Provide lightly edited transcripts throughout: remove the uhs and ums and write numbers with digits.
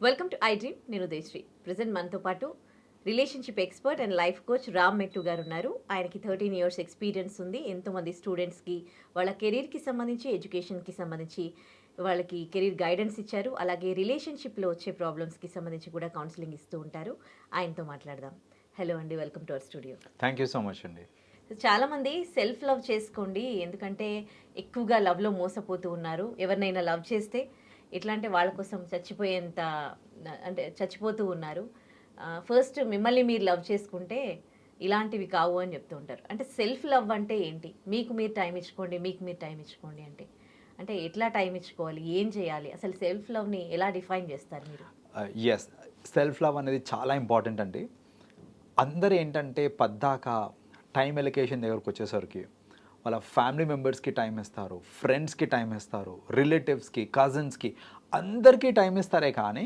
Welcome to I dream. నేను Udayasri. Present మనతో పాటు relationship expert and life coach Ram మెట్టు గారు ఉన్నారు. ఆయనకి 13 ఇయర్స్ ఎక్స్పీరియన్స్ ఉంది. ఎంతోమంది స్టూడెంట్స్కి వాళ్ళ కెరీర్కి సంబంధించి, ఎడ్యుకేషన్కి సంబంధించి వాళ్ళకి కెరీర్ గైడెన్స్ ఇచ్చారు. అలాగే రిలేషన్షిప్లో వచ్చే ప్రాబ్లమ్స్కి సంబంధించి కూడా కౌన్సిలింగ్ ఇస్తూ ఉంటారు. ఆయనతో మాట్లాడదాం. హలో అండి, welcome to our studio. Thank you so much అండి. చాలామంది సెల్ఫ్ లవ్ చేసుకోండి, ఎందుకంటే ఎక్కువగా లవ్లో మోసపోతూ ఉన్నారు. ఎవరినైనా లవ్ చేస్తే ఎట్లా అంటే వాళ్ళ కోసం చచ్చిపోయేంత అంటే చచ్చిపోతూ ఉన్నారు. ఫస్ట్ మిమ్మల్ని మీరు లవ్ చేసుకుంటే ఇలాంటివి కావు అని చెప్తూ ఉంటారు. అంటే సెల్ఫ్ లవ్ అంటే ఏంటి? మీకు మీరు టైం ఇచ్చుకోండి, మీకు మీరు టైం ఇచ్చుకోండి అంటే అంటే ఎట్లా టైం ఇచ్చుకోవాలి, ఏం చేయాలి, అసలు సెల్ఫ్ లవ్ని ఎలా డిఫైన్ చేస్తారు మీరు? ఎస్, సెల్ఫ్ లవ్ అనేది చాలా ఇంపార్టెంట్ అండి. అందరూ ఏంటంటే పద్దాక టైం ఎలికేషన్ దగ్గరకు వచ్చేసరికి వాళ్ళ ఫ్యామిలీ మెంబర్స్కి టైం ఇస్తారు, ఫ్రెండ్స్కి టైం ఇస్తారు, రిలేటివ్స్కి, కజిన్స్కి, అందరికీ టైం ఇస్తారే కానీ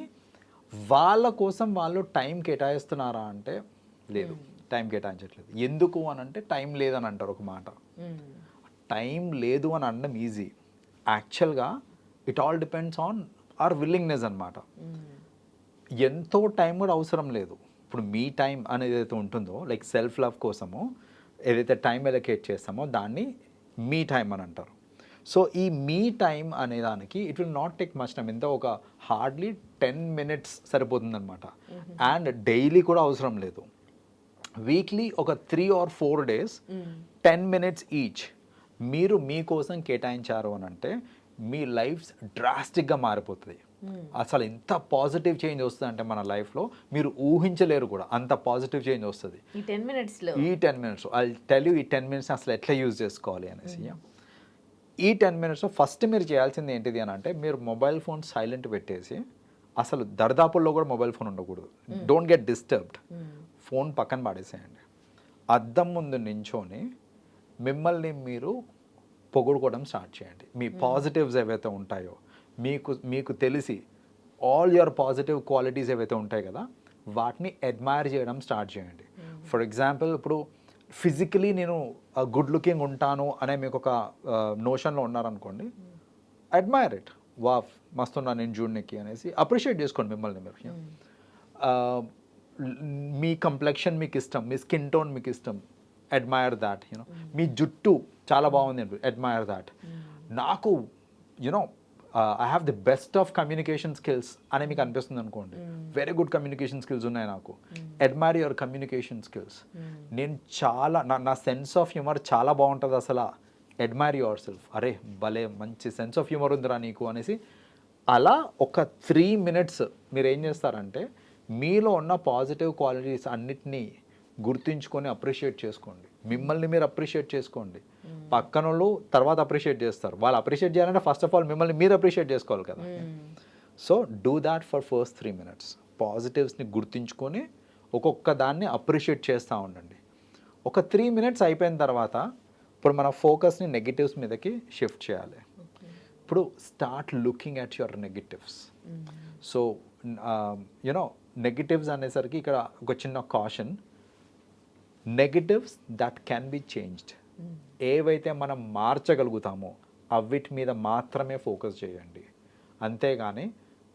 వాళ్ళ కోసం వాళ్ళు టైం కేటాయిస్తున్నారా అంటే లేదు, టైం కేటాయించట్లేదు. ఎందుకు అని అంటే టైం లేదని అంటారు ఒక మాట. టైం లేదు అని అనడం ఈజీ, యాక్చువల్గా it all depends on hour willingness అనమాట. ఎంతో టైం కూడా అవసరం లేదు. ఇప్పుడు మీ టైం అనేది ఏదైతే ఉంటుందో, లైక్ సెల్ఫ్ లవ్ కోసము ఏదైతే టైం ఎలకేట్ చేస్తామో దాన్ని మీ టైం అని అంటారు. సో ఈ మీ టైం అనే దానికి it will not take much time, ఎంత ఒక హార్డ్లీ 10 minutes సరిపోతుంది అనమాట. అండ్ డైలీ కూడా అవసరం లేదు. వీక్లీ ఒక 3 or 4 days 10 minutes ఈచ్ మీరు మీకోసం కేటాయించారు అని అంటే మీ లైఫ్ డ్రాస్టిక్గా మారిపోతుంది. అసలు ఎంత పాజిటివ్ చేంజ్ వస్తుంది అంటే మన లైఫ్లో మీరు ఊహించలేరు కూడా, అంత పాజిటివ్ చేంజ్ వస్తుంది ఈ 10 minutes. ఐ టెల్ యూ ఈ 10 minutes అసలు ఎట్లా యూజ్ చేసుకోవాలి అనేసి. ఈ 10 minutes ఫస్ట్ మీరు చేయాల్సింది ఏంటిది అని అంటే, మీరు మొబైల్ ఫోన్ సైలెంట్ పెట్టేసి, అసలు దరిదాపుల్లో కూడా మొబైల్ ఫోన్ ఉండకూడదు. Don't get disturbed. ఫోన్ పక్కన పడేసేయండి. అద్దం ముందు నించొని మిమ్మల్ని మీరు పొగుడుకోవడం స్టార్ట్ చేయండి. మీ పాజిటివ్స్ ఏవైతే ఉంటాయో మీకు తెలిసి ఆల్ యువర్ పాజిటివ్ క్వాలిటీస్ ఏవైతే ఉంటాయి కదా, వాటిని అడ్మైర్ చేయడం స్టార్ట్ చేయండి. ఫర్ ఎగ్జాంపుల్, ఇప్పుడు ఫిజికలీ నేను గుడ్ లుకింగ్ ఉంటాను అనే మీకు ఒక నోషన్లో ఉన్నారనుకోండి, అడ్మైర్ ఇట్. వా మస్తున్నా నేను జూడ్నికి అనేసి అప్రిషియేట్ చేసుకోండి మిమ్మల్ని మీరు. మీ కంప్లెక్షన్ మీకు ఇష్టం, మీ స్కిన్ టోన్ మీకు ఇష్టం, అడ్మైర్ దాట్. మీ జుట్టు చాలా బాగుంది, అడ్మైర్ దాట్. నాకు I have the best of communication skills అని మీకు అనిపిస్తుంది అనుకోండి, వెరీ గుడ్ కమ్యూనికేషన్ స్కిల్స్ ఉన్నాయి నాకు, అడ్మైర్ యువర్ కమ్యూనికేషన్ స్కిల్స్. నేను చాలా నా సెన్స్ ఆఫ్ హ్యూమర్ చాలా బాగుంటుంది అసలు, అడ్మైర్ యువర్ సెల్ఫ్. అరే భలే మంచి సెన్స్ ఆఫ్ హ్యూమర్ ఉందిరా నీకు అనేసి. అలా ఒక 3 minutes మీరు ఏం చేస్తారంటే, మీలో ఉన్న పాజిటివ్ క్వాలిటీస్ అన్నిటినీ గుర్తుంచుకొని అప్రిషియేట్ చేసుకోండి. మిమ్మల్ని మీరు అప్రిషియేట్ చేసుకోండి. పక్కన వాళ్ళు తర్వాత అప్రిషియేట్ చేస్తారు. వాళ్ళు అప్రిషియేట్ చేయాలంటే ఫస్ట్ ఆఫ్ ఆల్ మిమ్మల్ని మీరు అప్రిషియేట్ చేసుకోవాలి కదా. So do that for first 3 minutes. పాజిటివ్స్ని గుర్తుంచుకొని ఒక్కొక్క దాన్ని అప్రిషియేట్ చేస్తూ ఉండండి. ఒక 3 minutes అయిపోయిన తర్వాత ఇప్పుడు మన ఫోకస్ని నెగిటివ్స్ మీదకి షిఫ్ట్ చేయాలి. ఇప్పుడు start looking at your negatives. So negatives అనేసరికి ఇక్కడ ఒక చిన్న caution, negatives that can be changed. ఏవైతే మనం మార్చగలుగుతామో అవిటి మీద మాత్రమే ఫోకస్ చేయండి. అంతేగాని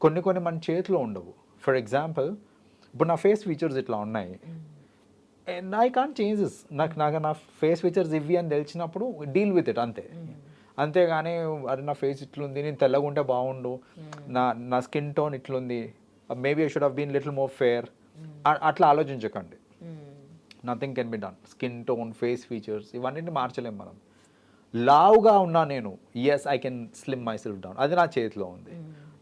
కొన్ని మన చేతిలో ఉండవు. ఫర్ ఎగ్జాంపుల్, ఇప్పుడు నా ఫేస్ ఫీచర్స్ ఇట్లా ఉన్నాయి, ఐ కాంట్ చేంజ్ దిస్. నాకు నా ఫేస్ ఫీచర్స్ ఇవి అని తెలిసినప్పుడు డీల్ విత్ ఇట్ అంతే. అంతేగాని అది నా ఫేస్ ఇట్లుంది, నేను తెల్లగా ఉంటే బాగుండు, నా స్కిన్ టోన్ ఇట్లుంది, maybe I should have been little more fair, అట్లా ఆలోచించకండి. Nothing can be done. Skin tone, face features ఇవన్నీ మార్చలేము మనం. లావుగా ఉన్నా నేను, yes I can slim myself down, అది నా చేతిలో ఉంది.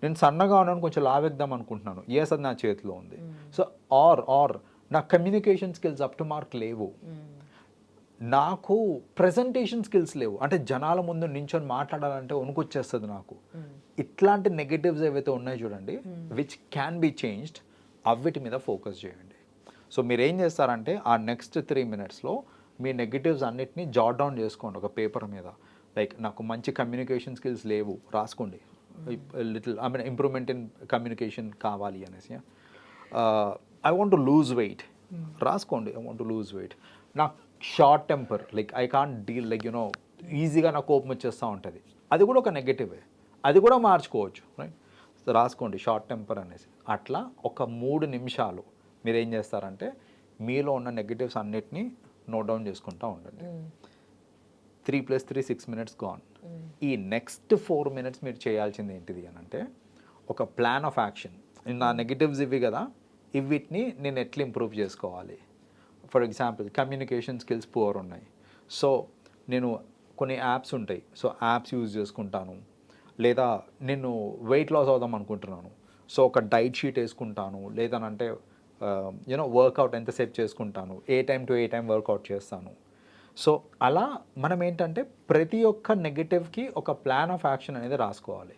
నేను సన్నగా ఉన్నాను, కొంచెం లావెద్దాం అనుకుంటున్నాను, ఎస్ అది నా చేతిలో ఉంది. సో ఆర్ నా communication skills up to mark లేవు, నాకు ప్రజెంటేషన్ స్కిల్స్ లేవు, అంటే జనాల ముందు నించొని మాట్లాడాలంటే వణుకొచ్చేస్తుంది నాకు. ఇట్లాంటి నెగటివ్స్ ఏవైతే ఉన్నాయో చూడండి, విచ్ క్యాన్ బి చేంజ్డ్, అవిటి మీద ఫోకస్ చేయండి. సో మీరు ఏం చేస్తారంటే ఆ నెక్స్ట్ 3 minutesలో మీ నెగిటివ్స్ అన్నిటినీ జాట్ డౌన్ చేసుకోండి ఒక పేపర్ మీద. లైక్ నాకు మంచి కమ్యూనికేషన్ స్కిల్స్ లేవు రాసుకోండి, little I mean improvement in communication కావాలి అనేసి. I want to lose weight రాసుకోండి, I want to lose weight. నాకు short temper, like I can't deal, like ఈజీగా నాకు కోపం వచ్చేస్తూ ఉంటుంది, అది కూడా ఒక నెగటివే, అది కూడా మార్చుకోవచ్చు, రైట్. రాసుకోండి షార్ట్ టెంపర్ అనేసి. అట్లా ఒక 3 నిమిషాలు మీరు ఏం చేస్తారంటే మీలో ఉన్న నెగటివ్స్ అన్నిటినీ నోట్ డౌన్ చేసుకుంటూ ఉండండి. 3 + 3 6 మినిట్స్ గాన్. ఈ నెక్స్ట్ 4 మినిట్స్ మీరు చేయాల్సింది ఏంటిది అని అంటే ఒక ప్లాన్ ఆఫ్ యాక్షన్. నా నెగటివ్స్ ఇవి కదా, వీటిని నేను ఎట్లా ఇంప్రూవ్ చేసుకోవాలి. For example communication skills poor ఉన్నాయి, సో నేను కొన్ని యాప్స్ ఉంటాయి, సో యాప్స్ యూజ్ చేసుకుంటాను. లేదా నేను వెయిట్ లాస్ అవుదాం అనుకుంటున్నాను, సో ఒక డైట్ షీట్ వేసుకుంటాను. లేదనంటే వర్కౌట్ ఎంతసేపు చేసుకుంటాను, a time to a time workout చేస్తాను. సో అలా మనం ఏంటంటే ప్రతి ఒక్క నెగటివ్కి ఒక ప్లాన్ ఆఫ్ యాక్షన్ అనేది రాసుకోవాలి.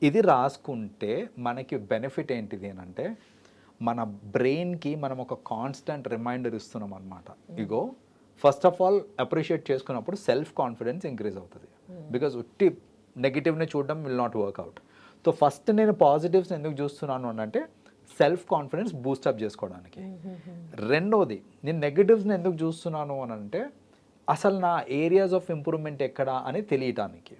ఇది రాసుకుంటే మనకి బెనిఫిట్ ఏంటిది అని అంటే మన బ్రెయిన్కి మనం ఒక కాన్స్టెంట్ రిమైండర్ ఇస్తున్నాం అనమాట. ఇగో ఫస్ట్ ఆఫ్ ఆల్ అప్రిషియేట్ చేసుకున్నప్పుడు సెల్ఫ్ కాన్ఫిడెన్స్ ఇంక్రీజ్ అవుతుంది. బికాజ్ ఉట్టి నెగిటివ్ని చూడడం will not work out. So first నేను పాజిటివ్స్ ఎందుకు చూస్తున్నాను అని అంటే సెల్ఫ్ కాన్ఫిడెన్స్ బూస్టప్ చేసుకోవడానికి. రెండోది నేను నెగిటివ్స్ని ఎందుకు చూస్తున్నాను అని అంటే అసలు నా ఏరియాస్ ఆఫ్ ఇంప్రూవ్మెంట్ ఎక్కడ అని తెలియటానికి.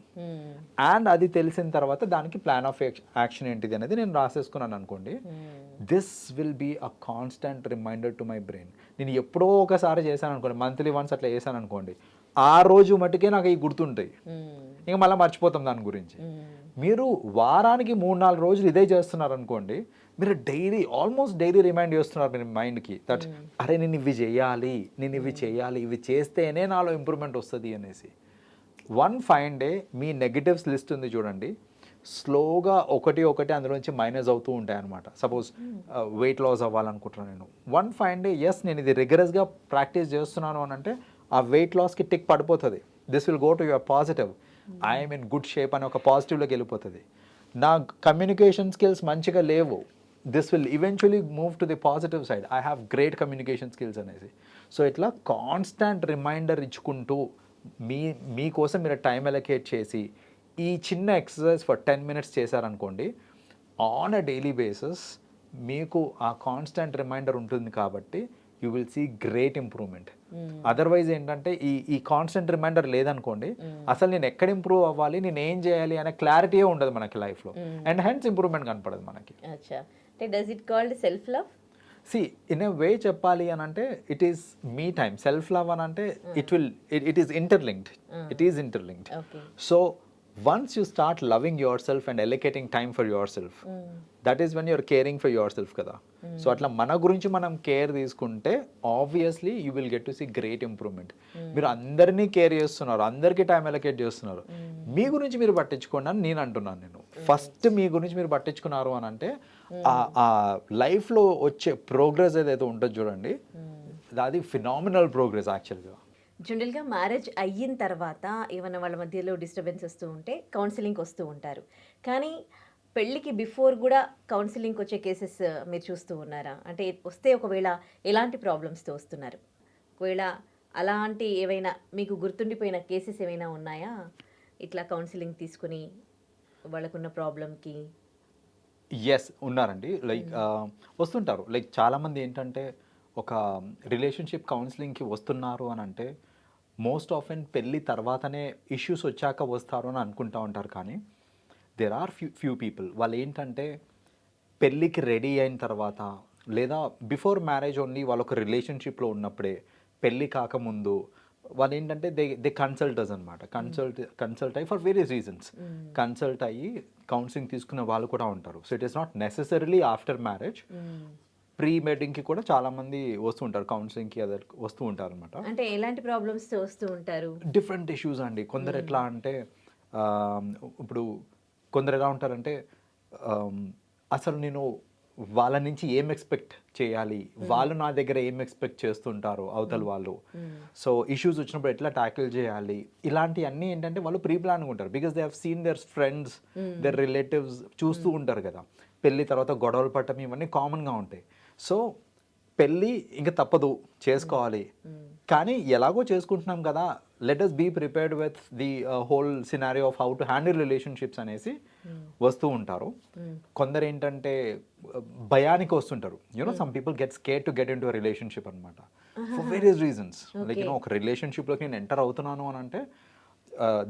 అండ్ అది తెలిసిన తర్వాత దానికి ప్లాన్ ఆఫ్ యాక్షన్ ఏంటిది అనేది నేను రాసేసుకున్నాను అనుకోండి. This will be a constant reminder to my brain. నేను ఎప్పుడో ఒకసారి చేశాను అనుకోండి, మంత్లీ వన్స్ అట్లా చేశాను అనుకోండి, ఆ రోజు మటుకే నాకు ఇవి గుర్తుంటాయి, ఇంకా మళ్ళీ మర్చిపోతాం దాని గురించి. మీరు వారానికి 3-4 రోజులు ఇదే చేస్తున్నారు అనుకోండి, మీరు ఆల్మోస్ట్ డైలీ రిమైండ్ చేస్తున్నారు మీరు మైండ్కి దట్ అరే నేను ఇవి చేయాలి, నేను ఇవి చేయాలి, ఇవి చేస్తేనే నాలో ఇంప్రూవ్మెంట్ వస్తుంది అనేసి. వన్ ఫైన్ డే మీ నెగటివ్స్ లిస్ట్ ఉంది చూడండి, స్లోగా ఒకటి అందులోంచి మైనస్ అవుతూ ఉంటాయి అనమాట. సపోజ్ వెయిట్ లాస్ అవ్వాలనుకుంటున్నాను నేను, వన్ ఫైన్ డే ఎస్ నేను ఇది రిగరస్గా ప్రాక్టీస్ చేస్తున్నాను అని అంటే ఆ వెయిట్ లాస్కి టిక్ పడిపోతుంది. This will go to your positive, I'm in good shape అని ఒక పాజిటివ్లోకి వెళ్ళిపోతుంది. నా కమ్యూనికేషన్ స్కిల్స్ మంచిగా లేవు, this will eventually move to the positive side, I have great communication skills అనేసి. సో ఇట్లా కాన్స్టాంట్ రిమైండర్ ఇచ్చుకుంటూ మీకోసం మీరు టైం అలొకేట్ చేసి ఈ చిన్న ఎక్సర్సైజ్ ఫర్ 10 minutes చేశారనుకోండి, ఆన్ అ డైలీ బేసిస్ మీకు ఆ కాన్స్టాంట్ రిమైండర్ ఉంటుంది కాబట్టి you will see great improvement. Otherwise ఏంటంటే ఈ కాన్స్టెంట్ రిమైండర్ లేదనుకోండి, అసలు నేను ఎక్కడ ఇంప్రూవ్ అవ్వాలి, నేను ఏం చేయాలి అనే క్లారిటీయే ఉండదు మనకి లైఫ్లో, అండ్ హెన్స్ ఇంప్రూవ్మెంట్ కనపడదు మనకి. Does it called self love? See in a way చెప్పాలి అని అంటే it is me time. Self love అని అంటే it is interlinked. So once you start loving yourself and allocating time for yourself, that is when you're caring for yourself kada. So atla mana gurinchi manam care తీసుకుంటే obviously you will get to see great improvement. మీరు అందరినీ care చేస్తున్నారు, అందరికీ time allocate చేస్తున్నారు, మీ గురించి మీరు పట్టించుకోండి అని నేను అంటున్నాను. నేను ఫస్ట్ మీ గురించి మీరు పట్టించుకున్నారు అని అంటే ఆ లైఫ్లో వచ్చే ప్రోగ్రెస్ ఏదైతే ఉంటుందో చూడండి, అది ఫినామినల్ ప్రోగ్రెస్ యాక్చువల్గా. జనరల్గా మ్యారేజ్ అయిన తర్వాత ఏమైనా వాళ్ళ మధ్యలో డిస్టర్బెన్స్ వస్తూ ఉంటే కౌన్సిలింగ్కి వస్తూ ఉంటారు, కానీ పెళ్ళికి బిఫోర్ కూడా కౌన్సిలింగ్కి వచ్చే కేసెస్ మీరు చూస్తూ ఉన్నారా? అంటే వస్తే ఒకవేళ ఎలాంటి ప్రాబ్లమ్స్తో వస్తున్నారు? ఒకవేళ అలాంటి ఏవైనా మీకు గుర్తుండిపోయిన కేసెస్ ఏమైనా ఉన్నాయా ఇట్లా కౌన్సిలింగ్ తీసుకుని వాళ్ళకున్న ప్రాబ్లంకి? ఎస్ ఉన్నారండి. లైక్ వస్తుంటారు. లైక్ చాలామంది ఏంటంటే ఒక రిలేషన్షిప్ కౌన్సిలింగ్కి వస్తున్నారు అని అంటే మోస్ట్ ఆఫెన్ పెళ్ళి తర్వాతనే ఇష్యూస్ వచ్చాక వస్తారు అని అనుకుంటూ ఉంటారు. కానీ దేర్ ఆర్ ఫ్యూ పీపుల్ వాళ్ళు ఏంటంటే పెళ్ళికి రెడీ అయిన తర్వాత లేదా బిఫోర్ మ్యారేజ్ ఓన్లీ వాళ్ళు ఒక రిలేషన్షిప్లో ఉన్నప్పుడే, పెళ్ళి కాకముందు వాళ్ళు ఏంటంటే దే కన్సల్టర్స్ అనమాట. కన్సల్ట్ అయ్యి ఫర్ వేరియస్ రీజన్స్ కన్సల్ట్ అయ్యి కౌన్సిలింగ్ తీసుకునే వాళ్ళు కూడా ఉంటారు. So it is not necessarily after marriage, pre వెడ్డింగ్కి కూడా చాలా మంది వస్తూ ఉంటారు, కౌన్సిలింగ్కి అదే వస్తూ ఉంటారు అనమాట. అంటే ఎలాంటి ప్రాబ్లమ్స్ వస్తూ ఉంటారు? డిఫరెంట్ ఇష్యూస్ అండి. కొందరు ఎట్లా అంటే ఇప్పుడు కొందరు ఎలా ఉంటారంటే అసలు నేను వాళ్ళ నుంచి ఏం ఎక్స్పెక్ట్ చేయాలి, వాళ్ళు నా దగ్గర ఏం ఎక్స్పెక్ట్ చేస్తుంటారు అవతల వాళ్ళు, సో ఇష్యూస్ వచ్చినప్పుడు ఎట్లా ట్యాకిల్ చేయాలి, ఇలాంటివన్నీ ఏంటంటే వాళ్ళు ప్రీ ప్లాన్గా ఉంటారు. Because they have seen their friends, their relatives చూస్తూ ఉంటారు కదా. పెళ్ళి తర్వాత గొడవలు పట్టడం ఇవన్నీ కామన్గా ఉంటాయి. సో పెళ్ళి ఇంకా తప్పదు, చేసుకోవాలి, కానీ ఎలాగో చేసుకుంటున్నాం కదా, let us be prepared with the whole scenario of how to handle relationships అనేసి వస్తూ ఉంటారు. కొందరు ఏంటంటే భయానికి వస్తుంటారు. Some people get scared to get into relationship అనమాట ఫర్ వేరియస్ రీజన్స్. లైక్ ఒక రిలేషన్షిప్లోకి నేను ఎంటర్ అవుతున్నాను అని అంటే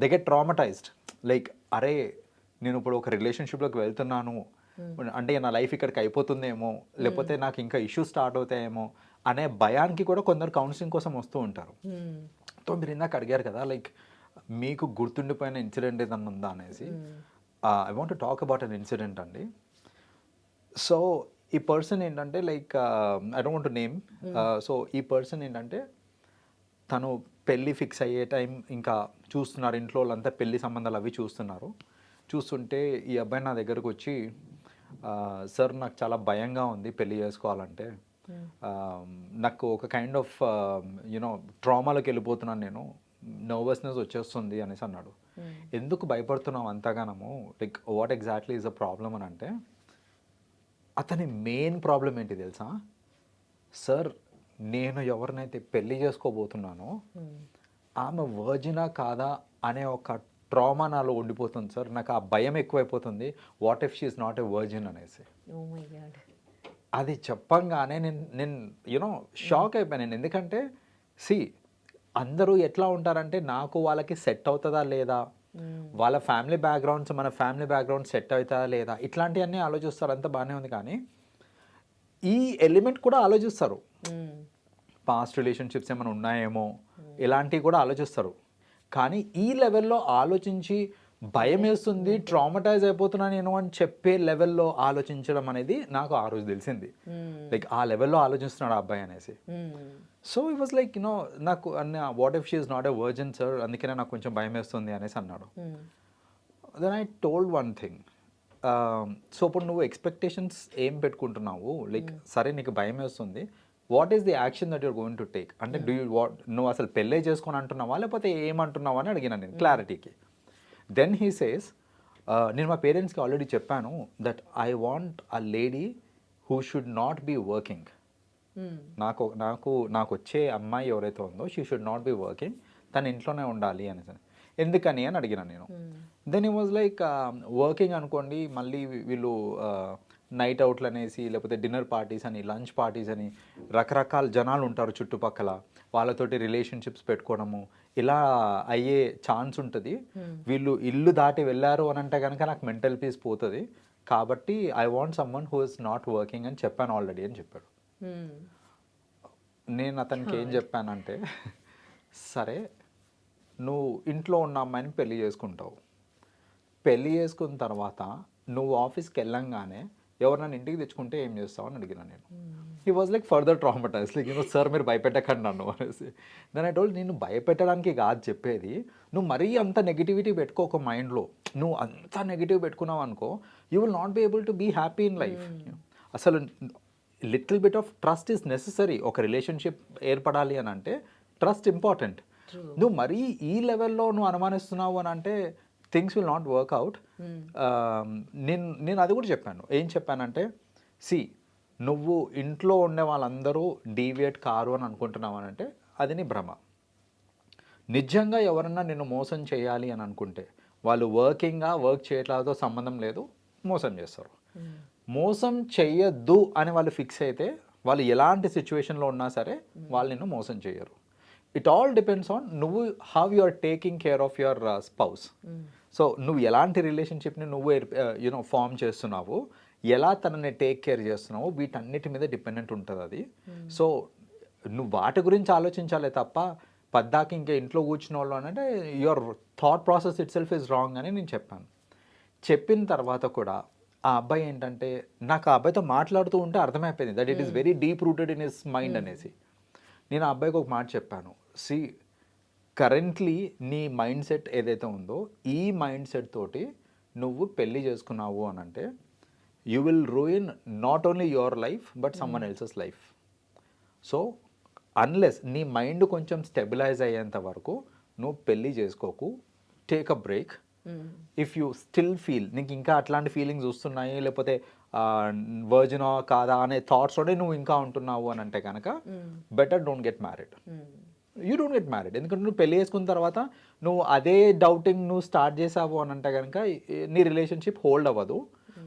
దే గెట్ ట్రామటైజ్డ్. లైక్ అరే నేను ఇప్పుడు ఒక రిలేషన్షిప్లోకి వెళ్తున్నాను, అంటే నా లైఫ్ ఇక్కడికి అయిపోతుందేమో, లేకపోతే నాకు ఇంకా ఇష్యూస్ స్టార్ట్ అవుతాయేమో అనే భయానికి కూడా కొందరు కౌన్సిలింగ్ కోసం వస్తూ ఉంటారు. సో మీరు ఇందాక అడిగారు కదా, లైక్ మీకు గుర్తుండిపోయిన ఇన్సిడెంట్ ఏదన్నా ఉందా అనేసి. I want to talk about an incident అండి. సో ఈ పర్సన్ ఏంటంటే like I don't want to name. So ఈ పర్సన్ ఏంటంటే తను పెళ్ళి ఫిక్స్ అయ్యే టైం ఇంకా చూస్తున్నారు, ఇంట్లో వాళ్ళంతా పెళ్లి సంబంధాలు అవి చూస్తున్నారు. చూస్తుంటే ఈ అబ్బాయి నా దగ్గరకు వచ్చి, సార్ నాకు చాలా భయంగా ఉంది పెళ్ళి చేసుకోవాలంటే, నాకు ఒక కైండ్ ఆఫ్ యూనో ట్రామాలోకి వెళ్ళిపోతున్నాను నేను, నర్వస్నెస్ వచ్చేస్తుంది అనేసి అన్నాడు. ఎందుకు భయపడుతున్నావు అంతగానము, like what exactly is a problem అని అంటే, అతని మెయిన్ ప్రాబ్లం ఏంటి తెలుసా సార్, నేను ఎవరినైతే పెళ్లి చేసుకోబోతున్నానో ఆమె వర్జినా కాదా అనే ఒక ట్రామా నాలో ఉండిపోతుంది సార్, నాకు ఆ భయం ఎక్కువైపోతుంది, what if she is not a virgin అనేసి. అది చెప్పంగానే నేను యూనో షాక్ అయిపోయాను. ఎందుకంటే అందరూ ఎట్లా ఉంటారంటే, నాకు వాళ్ళకి సెట్ అవుతుందా లేదా, వాళ్ళ ఫ్యామిలీ బ్యాక్గ్రౌండ్స్ మన ఫ్యామిలీ బ్యాక్గ్రౌండ్ సెట్ అవుతుందా లేదా, ఇట్లాంటివన్నీ ఆలోచిస్తారు, అంతా బాగానే ఉంది. కానీ ఈ ఎలిమెంట్ కూడా ఆలోచిస్తారు, పాస్ట్ రిలేషన్షిప్స్ ఏమైనా ఉన్నాయేమో ఇలాంటివి కూడా ఆలోచిస్తారు. కానీ ఈ లెవెల్లో ఆలోచించి భయం వేస్తుంది, ట్రామటైజ్ అయిపోతున్నాను నేను అని చెప్పే లెవెల్లో ఆలోచించడం అనేది నాకు ఆ రోజు తెలిసింది. లైక్ ఆ లెవెల్లో ఆలోచిస్తున్నాడు ఆ అబ్బాయి అనేసి. So it was like you know నాకు what if she is not a virgin sir, అందుకనే నాకు కొంచెం భయం వేస్తుంది అనేసి అన్నాడు. Then I told one thing. So ఇప్పుడు నువ్వు ఎక్స్పెక్టేషన్స్ ఏం పెట్టుకుంటున్నావు, లైక్ సరే నీకు భయం వేస్తుంది, what is the action that you're going to take అంటే, డూ యూ నువ్వు అసలు పెళ్ళే చేసుకొని అంటున్నావా లేకపోతే ఏమంటున్నావా అని అడిగినా నేను క్లారిటీకి. దెన్ హీ సేస్, నేను మా పేరెంట్స్కి ఆల్రెడీ చెప్పాను that I want a lady who should not be working. నాకు వచ్చే అమ్మాయి ఎవరైతే ఉందో she should not be working, తన ఇంట్లోనే ఉండాలి అనేసి. ఎందుకని అని అడిగిన నేను. దెన్ ఈ వాజ్ లైక్, వర్కింగ్ అనుకోండి, మళ్ళీ వీళ్ళు నైట్ అవుట్లు అనేసి, లేకపోతే డిన్నర్ పార్టీస్ అని, లంచ్ పార్టీస్ అని, రకరకాల జనాలు ఉంటారు చుట్టుపక్కల, వాళ్ళతోటి రిలేషన్షిప్స్ పెట్టుకోవడము, ఇలా అయ్యే ఛాన్స్ ఉంటుంది. వీళ్ళు ఇల్లు దాటి వెళ్ళారు అని అంటే కనుక నాకు మెంటల్ పీస్ పోతుంది, కాబట్టి I want someone who is not working అని చెప్పాను ఆల్రెడీ అని చెప్పాడు. నేను అతనికి ఏం చెప్పానంటే, సరే నువ్వు ఇంట్లో ఉన్న అమ్మాయిని పెళ్లి చేసుకుంటావు, పెళ్లి చేసుకున్న తర్వాత నువ్వు ఆఫీస్కి వెళ్ళంగానే ఎవరినైనా ఇంటికి తెచ్చుకుంటే ఏం చేస్తావు అని అడిగినా నేను. He was like further traumatise, like you know sir మీరు భయపెట్టకండి నన్ను అనేసి. దెన్ ఐ టోల్డ్, నేను భయపెట్టడానికి కాదు చెప్పేది, నువ్వు మరీ అంత నెగిటివిటీ పెట్టుకో ఒక మైండ్లో, నువ్వు అంత నెగిటివ్ పెట్టుకున్నావు అనుకో, you will not be able to be happy in life. అసలు little bit of trust is necessary. ఒక రిలేషన్షిప్ ఏర్పడాలి అని అంటే ట్రస్ట్ ఇంపార్టెంట్. నువ్వు మరీ ఈ లెవెల్లో నువ్వు అనుమానిస్తున్నావు అని అంటే things will not work out. నేను అది కూడా చెప్పాను. ఏం చెప్పానంటే, నువ్వు ఇంట్లో ఉండే వాళ్ళందరూ డీవియేట్ కారు అని అనుకుంటున్నావు అని అంటే అది నీ భ్రమ. నిజంగా ఎవరన్నా నిన్ను మోసం చేయాలి అని అనుకుంటే వాళ్ళు వర్క్ చేయట్లేదో సంబంధం లేదు, మోసం చేస్తారు. మోసం చెయ్యొద్దు అని వాళ్ళు ఫిక్స్ అయితే వాళ్ళు ఎలాంటి సిచ్యువేషన్లో ఉన్నా సరే వాళ్ళు నిన్ను మోసం చేయరు. ఇట్ ఆల్ డిపెండ్స్ ఆన్ నువ్వు how you are taking care of your spouse. So నువ్వు ఎలాంటి రిలేషన్షిప్ని నువ్వు యూనో ఫామ్ చేస్తున్నావు, ఎలా తనని టేక్ కేర్ చేస్తున్నావు, వీటన్నిటి మీద డిపెండెంట్ ఉంటుంది అది. సో నువ్వు వాటి గురించి ఆలోచించాలే తప్ప పద్దాకి ఇంకా ఇంట్లో కూర్చున్న వాళ్ళు అంటే your thought process it self is wrong అని నేను చెప్పాను. చెప్పిన తర్వాత కూడా ఆ అబ్బాయి ఏంటంటే, నాకు ఆ అబ్బాయితో మాట్లాడుతూ ఉంటే అర్థమైపోయింది that it is very deep rooted in his mind అనేసి. నేను ఆ అబ్బాయికి ఒక మాట చెప్పాను, కరెంట్లీ నీ మైండ్ సెట్ ఏదైతే ఉందో ఈ మైండ్ సెట్ తోటి నువ్వు పెళ్ళి చేసుకున్నావు అని అంటే you will ruin not only your life but someone else's life. So unless నీ మైండ్ కొంచెం స్టెబిలైజ్ అయ్యేంత వరకు నువ్వు పెళ్ళి చేసుకోకు, take a break. If you still feel నీకు ఇంకా అట్లాంటి ఫీలింగ్స్ వస్తున్నాయి, లేకపోతే వర్జినా కాదా అనే థాట్స్తోనే నువ్వు ఇంకా ఉంటున్నావు అని అంటే కనుక better don't get married. You don't get married. ఎందుకంటే నువ్వు పెళ్లి చేసుకున్న తర్వాత నువ్వు అదే డౌటింగ్ నువ్వు స్టార్ట్ చేసావు అని అంటే కనుక నీ రిలేషన్షిప్ హోల్డ్ అవ్వదు.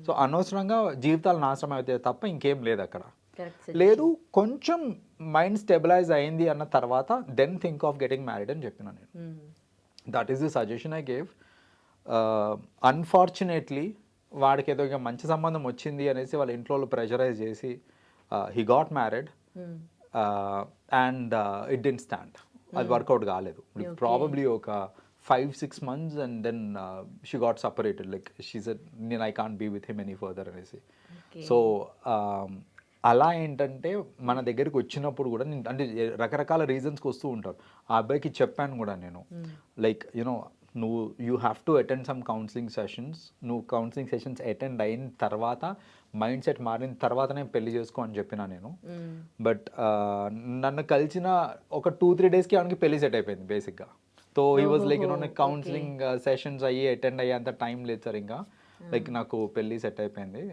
సో అనవసరంగా జీవితాలు నాశనం అవుతాయి తప్ప ఇంకేం లేదు అక్కడ. లేదు, కొంచెం మైండ్ స్టెబిలైజ్ అయింది అన్న తర్వాత then think of getting married అని చెప్పిన నేను. That is the suggestion I gave. Unfortunately వాడికి ఏదో ఇక మంచి సంబంధం వచ్చింది అనేసి వాళ్ళ ఇంట్లో ప్రెషరైజ్ చేసి he got married and it didn't stand. అది వర్కౌట్ కాలేదు. ప్రాబబ్లీ ఒక 5-6 months and then she got separated. Like she said నేను I can't be with him any further అనేసి. సో అలా ఏంటంటే మన దగ్గరికి వచ్చినప్పుడు కూడా నేను అంటే రకరకాల రీజన్స్కి వస్తూ ఉంటారు. ఆ అబ్బాయికి చెప్పాను కూడా నేను, లైక్ యూనో నువ్వు you have to attend some counselling sessions. నువ్వు కౌన్సిలింగ్ సెషన్స్ అటెండ్ అయిన తర్వాత మైండ్ సెట్ మారిన తర్వాతనే పెళ్లి చేసుకో అని చెప్పిన నేను. బట్ నన్ను కలిసిన ఒక 2-3 daysకి అవనికి పెళ్లి సెట్ అయిపోయింది బేసిక్గా. So he was like you know నాకు కౌన్సిలింగ్ సెషన్స్ అయ్యి అటెండ్ అయ్యే అంత టైం లేదు సార్ ఇంకా. లైక్ నాకు పెళ్ళి సెట్ అయిపోయింది.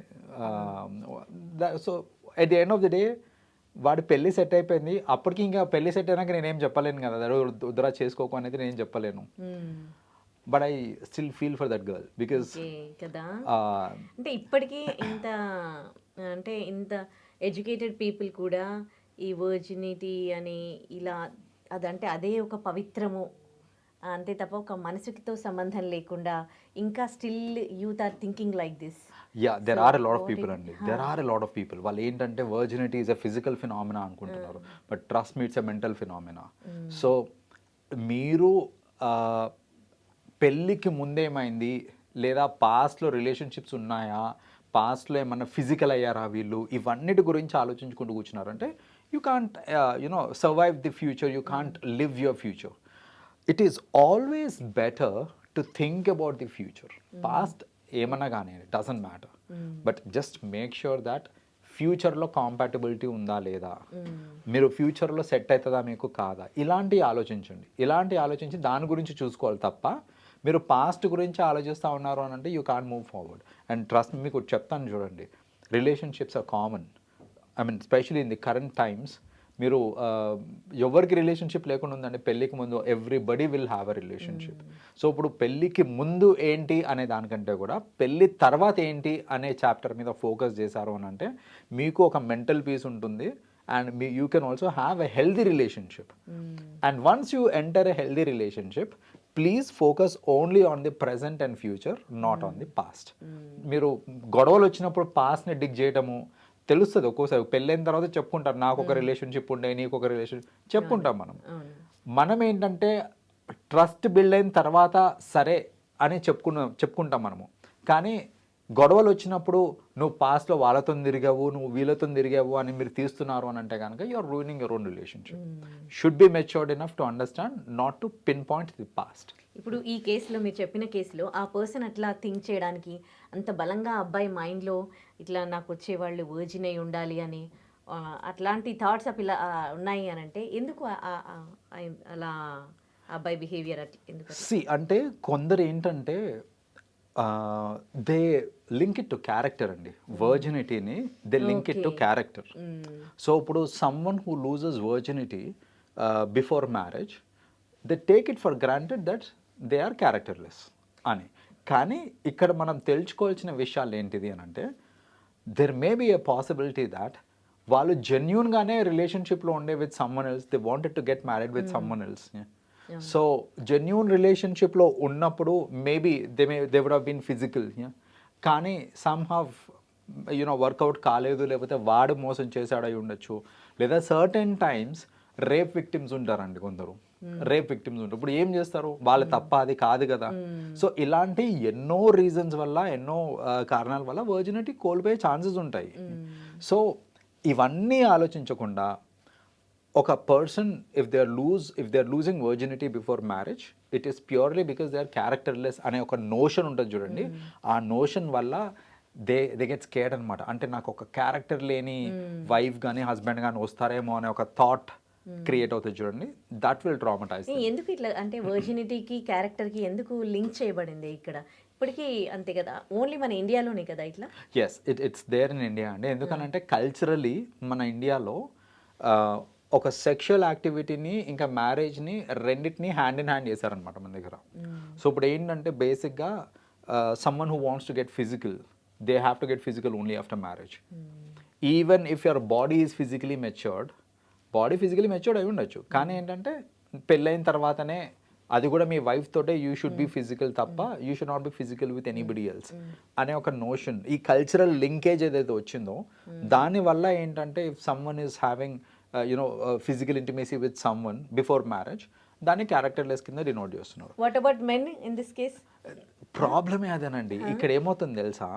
So at the end of the day వాడి పెళ్ళి సెట్ అయిపోయింది. అప్పటికి ఇంకా పెళ్లి సెట్ అయినాక నేనేం చెప్పలేను కదా, వద్దురా చేసుకోకు అనేది నేను చెప్పలేను. But I still feel for that girl because కదా. అంటే ఇప్పటికీ ఇంత ఎడ్యుకేటెడ్ పీపుల్ కూడా ఈ వర్జినిటీ అని ఇలా అదంటే అదే ఒక పవిత్రము అంతే తప్ప ఒక మనసుతో సంబంధం లేకుండా ఇంకా still youth are thinking like this. Yeah there are a lot of people అండి. There are a lot of people వాళ్ళు ఏంటంటే virginity is a physical phenomena అనుకుంటున్నారు. But trust me it's a mental phenomena. So మీరు పెళ్ళికి ముందేమైంది, లేదా పాస్ట్లో relationships ఉన్నాయా, పాస్ట్లో ఏమన్నా ఫిజికల్ అయ్యారా వీళ్ళు, ఇవన్నిటి గురించి ఆలోచించుకుంటూ కూర్చున్నారంటే you can't you know survive the future, you can't live your future. It is always better to think about the future. Past ఏమన్నా కానీ it doesn't matter, but just make sure that ఫ్యూచర్లో కాంపాటబిలిటీ ఉందా లేదా, మీరు ఫ్యూచర్లో సెట్ అవుతుందా మీకు కాదా, ఇలాంటివి ఆలోచించండి. ఇలాంటివి ఆలోచించి దాని గురించి చూసుకోవాలి తప్ప మీరు పాస్ట్ గురించి ఆలోచిస్తూ ఉన్నారు అని అంటే you can't move forward. And trust మీకు చెప్తాను చూడండి, relationships are common. I mean specially in the current times. మీరు ఎవరికి రిలేషన్షిప్ లేకుండా ఉందంటే పెళ్ళికి ముందు everybody will have a relationship. So ఇప్పుడు పెళ్ళికి ముందు ఏంటి అనే దానికంటే కూడా పెళ్ళి తర్వాత ఏంటి అనే చాప్టర్ మీద ఫోకస్ చేశారు అని అంటే మీకు ఒక మెంటల్ పీస్ ఉంటుంది. And you can also have a healthy relationship. And once you enter a healthy relationship, please focus only on the present and future, not on the past. మీరు గొడవలు వచ్చినప్పుడు పాస్ట్ని డిగ్ చేయటము తెలుస్తుంది. ఒక్కోసారి పెళ్ళైన తర్వాత చెప్పుకుంటారు, నాకు ఒక రిలేషన్షిప్ ఉండే, నీకు ఒక రిలేషన్షిప్ చెప్పుకుంటాం. మనం ఏంటంటే ట్రస్ట్ బిల్డ్ అయిన తర్వాత సరే అని చెప్పుకుంటాం మనము. కానీ గొడవలు వచ్చినప్పుడు నువ్వు పాస్ట్లో వాళ్ళతో తిరిగావు, నువ్వు వీళ్ళతో తిరిగావు అని మీరు తీస్తున్నారు అని అంటే కనుక you are ruining your own relationship. Should be matured enough to understand, not to pinpoint the past. ఇప్పుడు ఈ కేసులో మీరు చెప్పిన కేసులో ఆ పర్సన్ అట్లా థింక్ చేయడానికి అంత బలంగా అబ్బాయి మైండ్లో ఇట్లా నాకు వచ్చేవాళ్ళు వర్జిన్ అయి ఉండాలి అని అట్లాంటి థాట్స్ ఇలా ఉన్నాయి అని అంటే ఎందుకు అలా అబ్బాయి బిహేవియర్ ఎందుకు? అంటే కొందరు ఏంటంటే they link it to character అండి. వర్జినిటీని they link it to character. So ఇప్పుడు someone who loses virginity before marriage, they take it for granted that they are characterless అని. కానీ ఇక్కడ మనం తెలుసుకోవాల్సిన విషయాలు ఏంటిది అని అంటే there may be a possibility that వాళ్ళు జెన్యూన్గానే రిలేషన్షిప్లో ఉండే with someone else, they wanted to get married with someone else. So genuine రిలేషన్షిప్లో ఉన్నప్పుడు maybe they would have been physical, కానీ సమ్ హావ్ యూనో వర్కౌట్ కాలేదు, లేకపోతే వాడు మోసం చేశాడై ఉండొచ్చు, లేదా సర్టెన్ టైమ్స్ రేప్ విక్టిమ్స్ ఉంటారండి కొందరు. రేప్ విక్టిమ్స్ ఉంటారు. ఇప్పుడు ఏం చేస్తారు, వాళ్ళ తప్ప అది కాదు కదా. సో ఇలాంటి ఎన్నో రీజన్స్ వల్ల, ఎన్నో కారణాల వల్ల వర్జినిటీ కోల్పోయే ఛాన్సెస్ ఉంటాయి. సో ఇవన్నీ ఆలోచించకుండా ఒక person if they are losing virginity before marriage, it is purely because they are characterless అనే ఒక నోషన్ ఉంటుంది చూడండి. ఆ నోషన్ వల్ల దే గెట్ స్కేర్డ్ అనమాట. అంటే నాకు ఒక క్యారెక్టర్ లేని వైఫ్ కానీ హస్బెండ్ కానీ వస్తారేమో అనే ఒక థాట్ క్రియేట్ అవుతుంది చూడండి. That will traumatise. ఎందుకు ఇట్లా అంటే వర్జినిటీకి క్యారెక్టర్కి ఎందుకు లింక్ చేయబడింది ఇక్కడ? ఇప్పటికీ అంతే కదా, ఓన్లీ మన ఇండియాలోనే కదా ఇట్లా? Yes, it's there in India అండి. ఎందుకనంటే కల్చరలీ మన ఇండియాలో ఒక సెక్షువల్ యాక్టివిటీని ఇంకా మ్యారేజ్ని రెండింటిని హ్యాండ్ ఇన్ హ్యాండ్ చేశారనమాట మన దగ్గర. సో ఇప్పుడు ఏంటంటే బేసిక్గా someone who wants to get physical, they have to get physical only after marriage. Even if your body is physically matured, body physically matured అయి ఉండొచ్చు, కానీ ఏంటంటే పెళ్ళైన తర్వాతనే అది కూడా మీ వైఫ్ తోటే యూ షుడ్ బి ఫిజికల్ తప్ప you should not B physical with anybody else అనే ఒక నోషన్, ఈ కల్చరల్ లింకేజ్ ఏదైతే వచ్చిందో దానివల్ల ఏంటంటే if someone is having physical intimacy with someone before marriage, దాన్ని క్యారెక్టర్లెస్ కింద డినోట్ చేస్తున్నారు. What about men in this case? ప్రాబ్లమే అదేనండి. ఇక్కడ ఏమవుతుంది తెలుసా,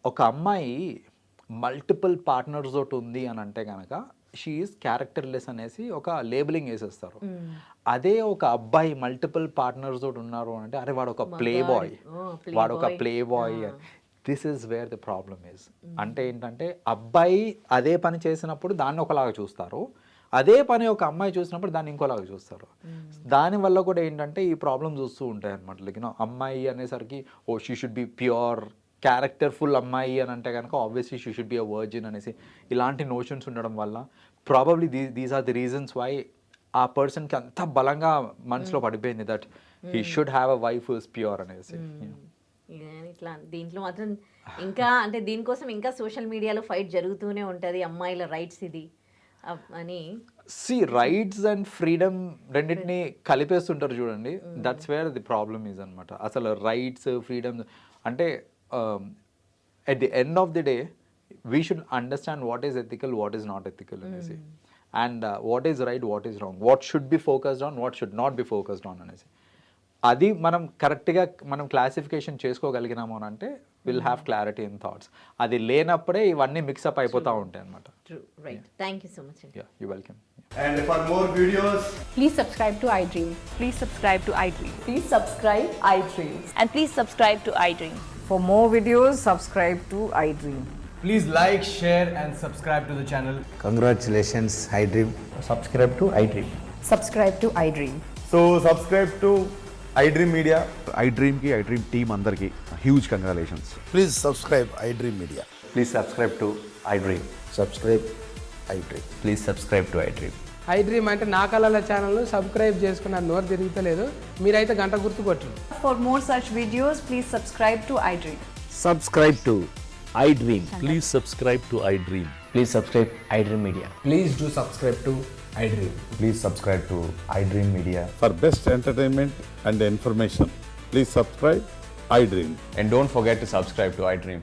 ఒక అమ్మాయి మల్టిపుల్ పార్ట్నర్స్ తోటి ఉంది అని అంటే కనుక షీ ఈజ్ క్యారెక్టర్లెస్ అనేసి ఒక లేబులింగ్ వేసేస్తారు. అదే ఒక అబ్బాయి మల్టిపుల్ పార్ట్నర్స్ తోటి ఉన్నారు అంటే అరే వాడు ఒక ప్లే బాయ్, వాడు ఒక play boy. This is where the problem is. అంటే ఏంటంటే అబ్బాయి అదే పని చేసినప్పుడు దాన్ని ఒకలాగా చూస్తారు, అదే పని ఒక అమ్మాయి చూసినప్పుడు దాన్ని ఇంకోలాగా చూస్తారు. దానివల్ల కూడా ఏంటంటే ఈ ప్రాబ్లమ్స్ వస్తూ ఉంటాయి అనమాట. లైక్ అమ్మాయి అనేసరికి oh she should be pure characterful అమ్మాయి అని అంటే కనుక obviously she should be a virgin అనేసి ఇలాంటి నోషన్స్ ఉండడం వల్ల probably these are the reasons why ఆ పర్సన్కి అంత బలంగా మనసులో పడిపోయింది that he should have a wife who is pure అనేసి. ఇట్లా దీంట్లో మాత్రం ఇంకా అంటే దీనికోసం ఇంకా సోషల్ మీడియాలో ఫైట్ జరుగుతూనే ఉంటుంది, అమ్మాయిల రైట్స్ ఇది అని. సి రైట్స్ అండ్ ఫ్రీడమ్ రెండింటిని కలిపేస్తుంటారు చూడండి, that's where the problem is అనమాట. అసలు రైట్స్ ఫ్రీడమ్ అంటే at the end of the day we should understand what is ethical, what is not ethical అనేసి, and what is right, what is wrong, what should be focused on, what should not be focused on అనేసి. అది మనం కరెక్ట్గా మనం classification చేసుకోగలిగినాము అని అంటే will have clarity in thoughts. అది లేనప్పుడే ఇవన్నీ మిక్సప్ అయిపోతూ ఉంటాయి అనమాట. Right, thank you so much. You welcome. And for more videos, Please subscribe to iDream. Please subscribe to iDream. Please subscribe iDream. And please subscribe to iDream. For more videos, subscribe to iDream. please like, share and subscribe to the channel. Congratulations, iDream. Subscribe to iDream. Subscribe to iDream. So subscribe to iDream Media. iDream ki iDream team అందరికి huge congratulations. Please subscribe iDream Media. Please subscribe to iDream. Subscribe iDream. Please subscribe to iDream. iDream అంటే నా కళల ఛానల్ను subscribe చేసుకున్న నోరు తిరుగుతలేదు, మీరైతే గంట గుర్తు కొట్టండి. For more such videos, please subscribe to iDream. Subscribe to iDream. Please subscribe to iDream. Please subscribe iDream Media. Please do subscribe to iDream. Please subscribe to iDream Media. For best entertainment and information, please subscribe iDream. And don't forget to subscribe to iDream.